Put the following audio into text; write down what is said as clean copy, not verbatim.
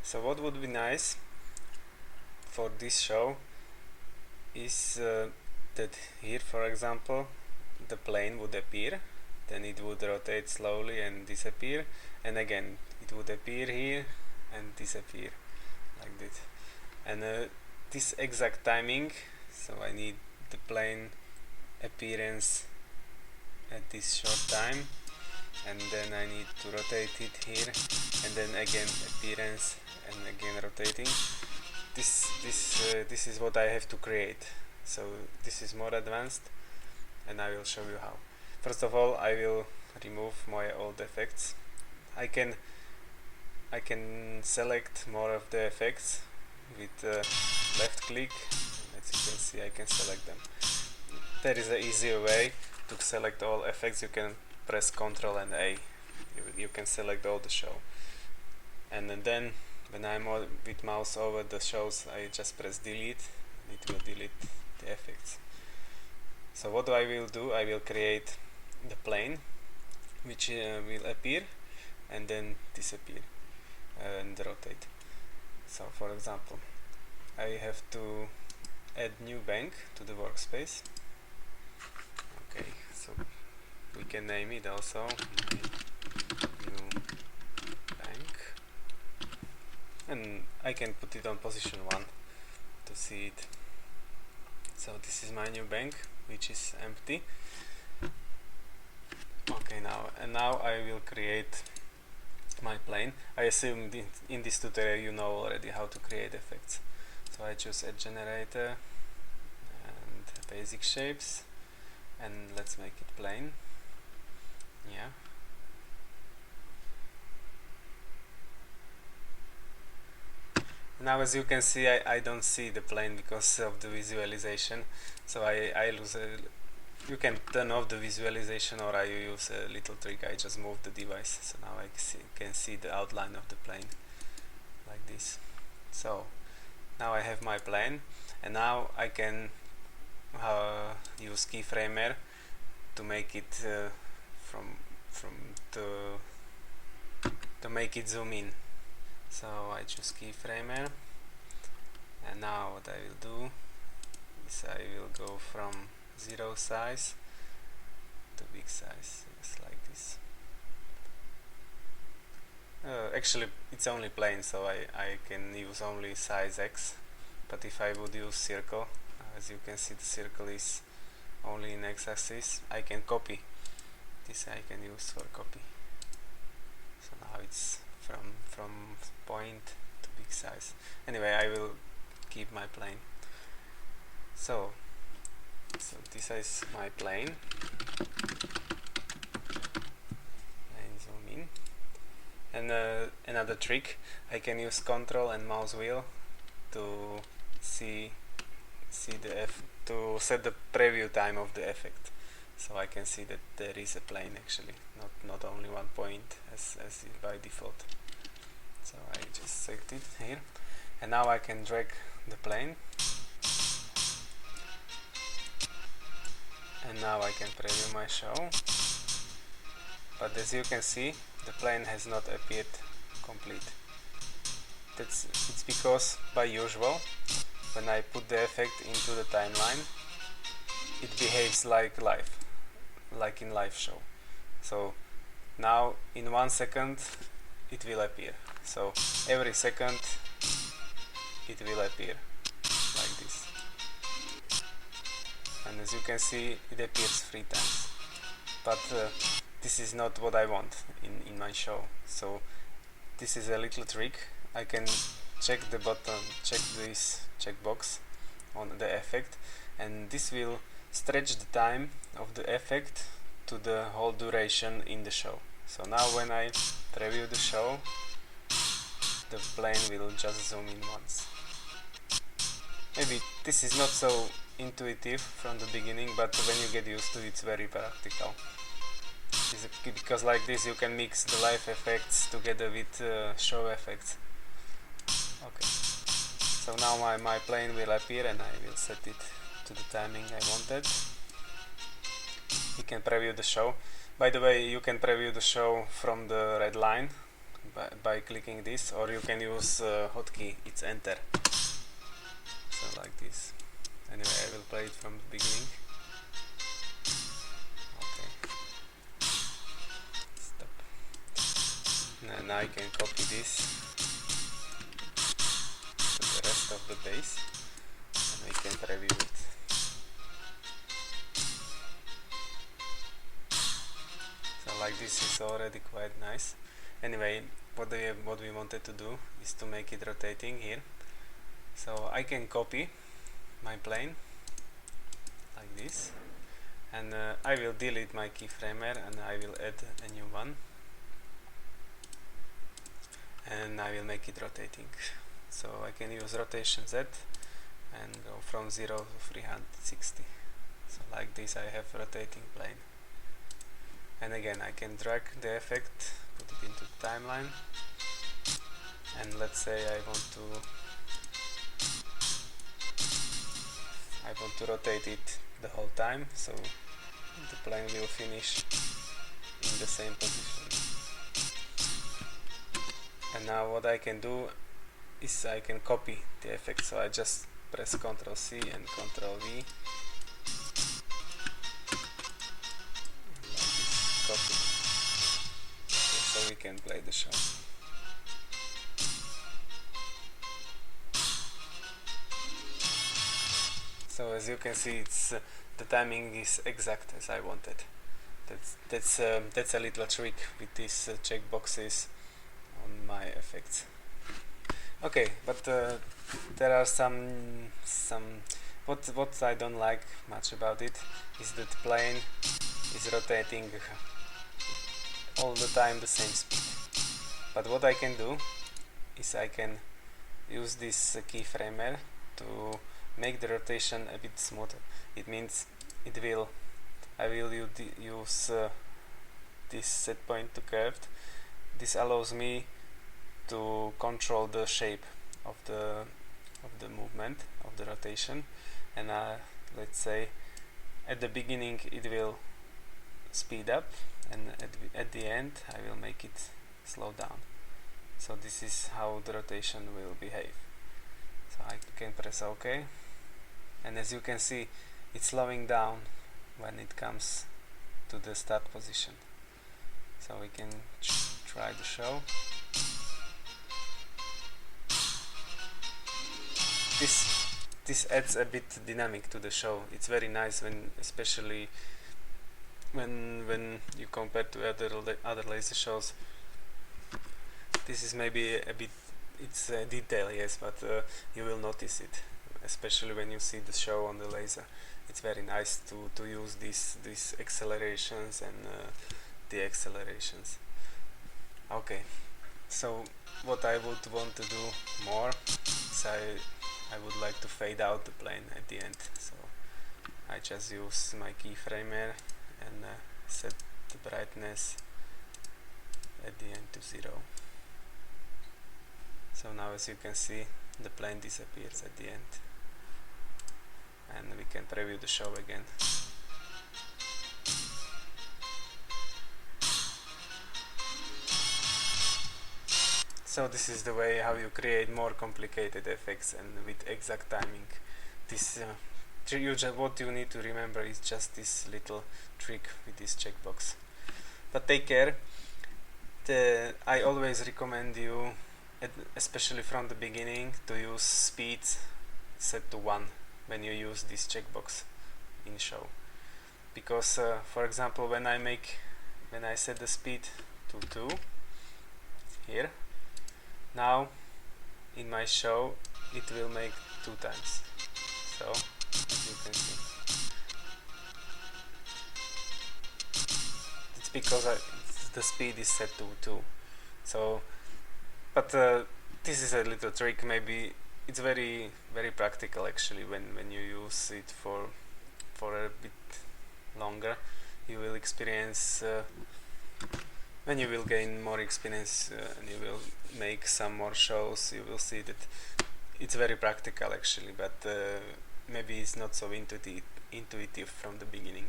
So what would be nice for this show is that here, for example, the plane would appear, then it would rotate slowly and disappear, and again it would appear here and disappear like this. And this exact timing, so I need the plane appearance at this short time, and then I need to rotate it here, and then again appearance and again rotating. This is what I have to create. So this is more advanced, and I will show you how. First of all, I will remove my old effects. I can select more of the effects with left click. As you can see, I can select them. There is an easier way to select all effects. You can press Ctrl and A. You can select all the show, and then when I'm with mouse over the shows, I just press delete. It will delete the effects. So what I will do, I will create the plane which will appear and then disappear and rotate. So for example, I have to add new bank to the workspace. Okay, so we can name it also new bank, and I can put it on position 1 to see it. So this is my new bank, which is empty. Okay, now I will create my plane. I assume in this tutorial you know already how to create effects. So I choose Edge Generator and Basic Shapes, and let's make it plane. Yeah. Now as you can see, I don't see the plane because of the visualization, so I lose a... You can turn off the visualization, or I use a little trick. I just move the device, so now I can see the outline of the plane like this. So now I have my plane, and now I can use keyframer to make it to make it zoom in. So I choose keyframer, and now what I will do is I will go from 0 size to big size, just like this. Actually it's only plane, so I can use only size X, but if I would use circle, as you can see the circle is only in X-axis, I can copy this. I can use for copy. So now it's from point to big size. Anyway, I will keep my plane. So this is my plane. And zoom in. And another trick, I can use Ctrl and mouse wheel to to set the preview time of the effect. So I can see that there is a plane actually, not only one point as by default. So I just select it here, and now I can drag the plane, and now I can preview my show. But as you can see, the plane has not appeared complete. It's because by usual, when I put the effect into the timeline, it behaves like live, like in live show. So now in 1 second it will appear. So every second it will appear like this. And as you can see, it appears 3 times. But this is not what I want in my show. So this is a little trick. I can check the button, check this checkbox on the effect, and this will stretch the time of the effect to the whole duration in the show. So now when I preview the show, the plane will just zoom in once. Maybe this is not so intuitive from the beginning, but when you get used to it, it's very practical. Because like this you can mix the live effects together with show effects. Okay, so now my plane will appear, and I will set it to the timing I wanted. You can preview the show. By the way, you can preview the show from the red line. by clicking this, or you can use hotkey, it's enter. So like this. Anyway, I will play it from the beginning. Okay. Stop. Now I can copy this to the rest of the base, and we can preview it. So like this is already quite nice. Anyway, what we wanted to do is to make it rotating here. So I can copy my plane like this, and I will delete my keyframer and I will add a new one, and I will make it rotating. So I can use rotation Z and go from 0 to 360. So like this I have rotating plane. And again I can drag the effect, put it into the timeline, and let's say I want to rotate it the whole time, so the plane will finish in the same position. And now what I can do is I can copy the effect, so I just press Ctrl C and Ctrl V. Copy. Okay, so we can play the show. So as you can see, it's the timing is exact as I wanted. That's a little trick with these checkboxes on my effects. Okay, but there are some what I don't like much about it is that the plane is rotating all the time the same speed. But what I can do is I can use this keyframer to make the rotation a bit smoother. It means I will use this set point to curved. This allows me to control the shape of the movement of the rotation, and let's say at the beginning it will speed up, and at the end I will make it slow down. So this is how the rotation will behave. So I can press OK, and as you can see, it's slowing down when it comes to the start position. So we can try the show. This adds a bit dynamic to the show. It's very nice especially when you compare to other laser shows. This is maybe a bit, it's a detail, yes, but you will notice it, especially when you see the show on the laser. It's very nice to use these accelerations and deaccelerations. Okay, so what I would want to do more is I would like to fade out the plane at the end. So I just use my keyframer and set the brightness at the end to 0. So now as you can see, the plane disappears at the end, and we can preview the show again. So this is the way how you create more complicated effects and with exact timing. This what you need to remember is just this little trick with this checkbox. But take care. I always recommend you, especially from the beginning, to use speed set to 1 when you use this checkbox in show. Because for example, when I set the speed to 2 here, now in my show it will make 2 times. So as you can see, it's because the speed is set to 2. So but this is a little trick. Maybe it's very practical actually. When you use it for a bit longer, you will experience when you will gain more experience and you will make some more shows, you will see that it's very practical actually, but maybe it's not so intuitive from the beginning.